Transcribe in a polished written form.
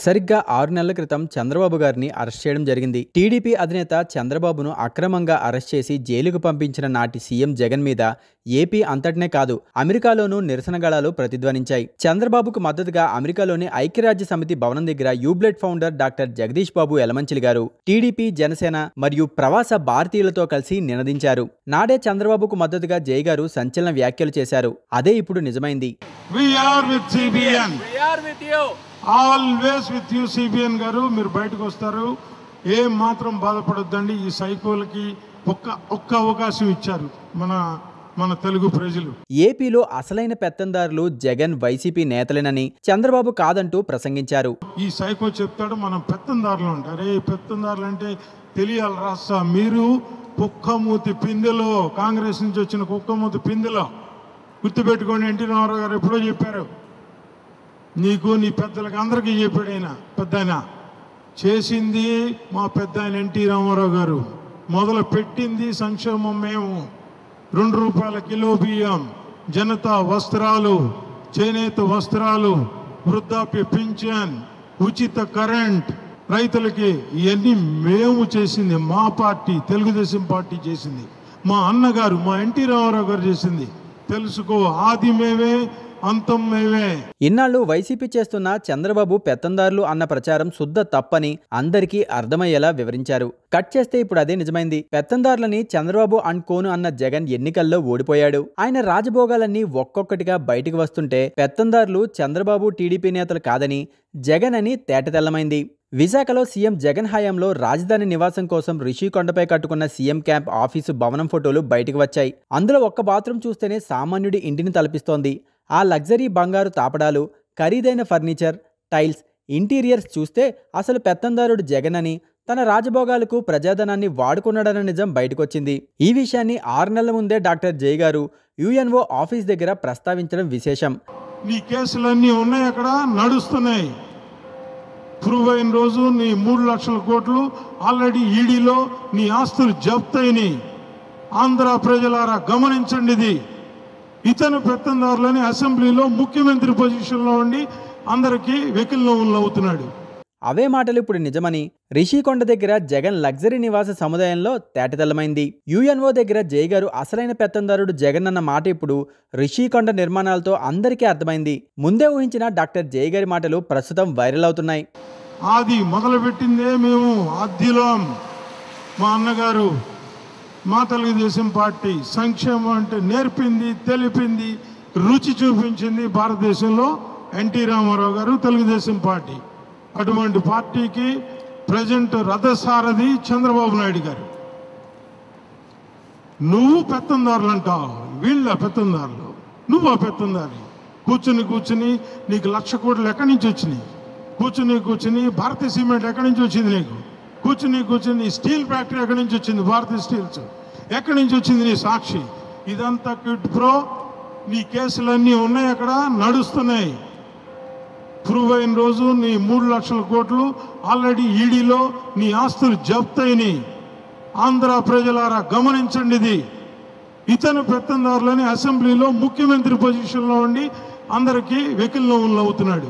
సరిగ్గా 6 నెలల క్రితం చంద్రబాబు గారిని అరెస్ట్ చేయడం జరిగింది. టీడీపీ అధినేత చంద్రబాబును అక్రమంగా అరెస్ట్ చేసి జైలుకు పంపించిన నాటి సీఎం జగన్ మీద ఏపీ అంతటనే కాదు అమెరికాలోనూ నిరసన గళాలు ప్రతిధ్వనించాయి. చంద్రబాబుకు మద్దతుగా అమెరికాలోని ఐక్యరాజ్య సమితి భవనం దగ్గర యూబ్లెట్ ఫౌండర్ డాక్టర్ జగదీష్ బాబు యలమంచిలి గారు టీడీపీ, జనసేన మరియు ప్రవాస భారతీయులతో కలిసి నినదించారు. నాడే చంద్రబాబుకు మద్దతుగా జై గారు సంచలన వ్యాఖ్యలు చేశారు. అదే ఇప్పుడు నిజమైంది. ఆల్వేస్ విత్ యూ సిబిఎన్ గారు, మీరు బయటకు వస్తారు, ఏం మాత్రం బాధపడొద్దండి. ఈ సైకోలకి ఒక్క అవకాశం ఇచ్చారు మన తెలుగు ప్రజలు. ఏపీలో అసలైన పెత్తందారులు జగన్, వైసీపీ నేతలేనని చంద్రబాబు కాదంటూ ప్రసంగించారు. ఈ సైకో చెప్తాడు మనం పెత్తందారులు అంటారు. పెత్తందారులు అంటే తెలియాలి రాస్తా. మీరు కుక్కమూతి పిందెలో, కాంగ్రెస్ నుంచి వచ్చిన కుక్కమూతి పిందెలో గుర్తుపెట్టుకోండి. ఎన్టీ రామారావు గారు ఎప్పుడో చెప్పారు, నీకు నీ పెద్దలకు అందరికీ చెప్పాడు. ఆయన పెద్ద ఆయన చేసింది మా పెద్ద ఆయన ఎన్టీ రామారావు గారు. మొదలు పెట్టింది సంక్షేమం మేము. 2 రూపాయల కిలో బియ్యం, జనతా వస్త్రాలు, చేనేత వస్త్రాలు, వృద్ధాప్య పింఛన్, ఉచిత కరెంట్ రైతులకి, ఇవన్నీ మేము చేసింది. మా పార్టీ తెలుగుదేశం పార్టీ చేసింది. మా అన్నగారు మా ఎన్టీ రామారావు గారు చేసింది. తెలుసుకో, ఆది మేమే, అంతం మేమే. ఇన్నాళ్ళు వైసీపీ చేస్తున్న చంద్రబాబు పెత్తందారులు అన్న ప్రచారం శుద్ధ తప్పని అందరికీ అర్థమయ్యేలా వివరించారు. కట్ చేస్తే ఇప్పుడు అదే నిజమైంది. పెత్తందారులని చంద్రబాబు అండ్ కోను అన్న జగన్ ఎన్నికల్లో ఓడిపోయాడు. ఆయన రాజభోగాలన్నీ ఒక్కొక్కటిగా బయటికి వస్తుంటే పెత్తందారులు చంద్రబాబు, టీడీపీ నేతలు కాదని జగన్ అని తేటతెల్లమైంది. విశాఖలో సీఎం జగన్ హయాంలో రాజధాని నివాసం కోసం రిషికొండపై కట్టుకున్న సీఎం క్యాంప్ ఆఫీసు భవనం ఫోటోలు బయటకు వచ్చాయి. అందులో ఒక్క బాత్రూం చూస్తేనే సామాన్యుడి ఇంటిని తలపిస్తోంది. ఆ లగ్జరీ బంగారు తాపడాలు, ఖరీదైన ఫర్నిచర్, టైల్స్, ఇంటీరియర్స్ చూస్తే అసలు పెత్తందారుడు జగన్ అని, తన రాజభోగాలకు ప్రజాధనాన్ని వాడుకున్నాడన్న నిజం బయటకొచ్చింది. ఈ విషయాన్ని 6 నెలల ముందే డాక్టర్ జై గారు యుఎన్ఓ ఆఫీస్ దగ్గర ప్రస్తావించడం విశేషం. నీ కేసులన్నీ ఉన్నాయి, అక్కడ నడుస్తున్నాయి. ప్రూవ్ అయిన రోజు నీ 3 లక్షల కోట్లు ఆల్రెడీ ఈడీలో నీ ఆస్తులు జప్తయిని. ఆంధ్ర ప్రజలారా గమనించండి, ఇది ఇతను పెత్తందారులని అసెంబ్లీలో ముఖ్యమంత్రి పొజిషన్లో ఉండి అందరికీ వెకిలినవ్వులు అవుతున్నాడు. అవే మాటలు ఇప్పుడు నిజమని రిషికొండ దగ్గర జగన్ లగ్జరీ నివాస సముదాయంలో తేటతెల్లమైంది. యుఎన్ఓ దగ్గర జై గారు అసలైన పెత్తందారుడు జగన్ అన్న మాట ఇప్పుడు రిషికొండ నిర్మాణాలతో అందరికీ అర్థమైంది. ముందే ఊహించిన డాక్టర్ జై గారి మాటలు ప్రస్తుతం వైరల్ అవుతున్నాయి. ఆది మొదలుపెట్టిందే మేము, ఆద్యులం. మా అన్నగారు, మా తెలుగుదేశం పార్టీ సంక్షేమం అంటే నేర్పింది, తెలిపింది, రుచి చూపించింది భారతదేశంలో ఎన్టీ రామారావు గారు, తెలుగుదేశం పార్టీ. అటువంటి పార్టీకి ప్రజెంట్ రథసారథి చంద్రబాబు నాయుడు గారు. నువ్వు పెత్తందారులు అంటావు, వీళ్ళ పెత్తందారులు, నువ్వు ఆ పెత్తందారి. కూర్చుని నీకు 1,00,000 కోట్లు ఎక్కడి నుంచి వచ్చినాయి? కూర్చుని భారతీయ సిమెంట్ ఎక్కడి నుంచి వచ్చింది నీకు? కూర్చుని స్టీల్ ఫ్యాక్టరీ ఎక్కడి నుంచి వచ్చింది? భారతీయ స్టీల్స్ ఎక్కడి నుంచి వచ్చింది? నీ సాక్షి. ఇదంతా క్విడ్ ప్రో. నీ కేసులన్నీ ఉన్నాయి, అక్కడ నడుస్తున్నాయి. ప్రూవ్ అయిన రోజు నీ 3 లక్షల కోట్లు ఆల్రెడీ ఈడీలో నీ ఆస్తులు జప్తయిని. ఆంధ్ర ప్రజలారా గమనించండి, ఇది ఇతను పెత్తందారులని అసెంబ్లీలో ముఖ్యమంత్రి పొజిషన్లో ఉండి అందరికీ వెకిలినవ్వులు అవుతున్నాడు.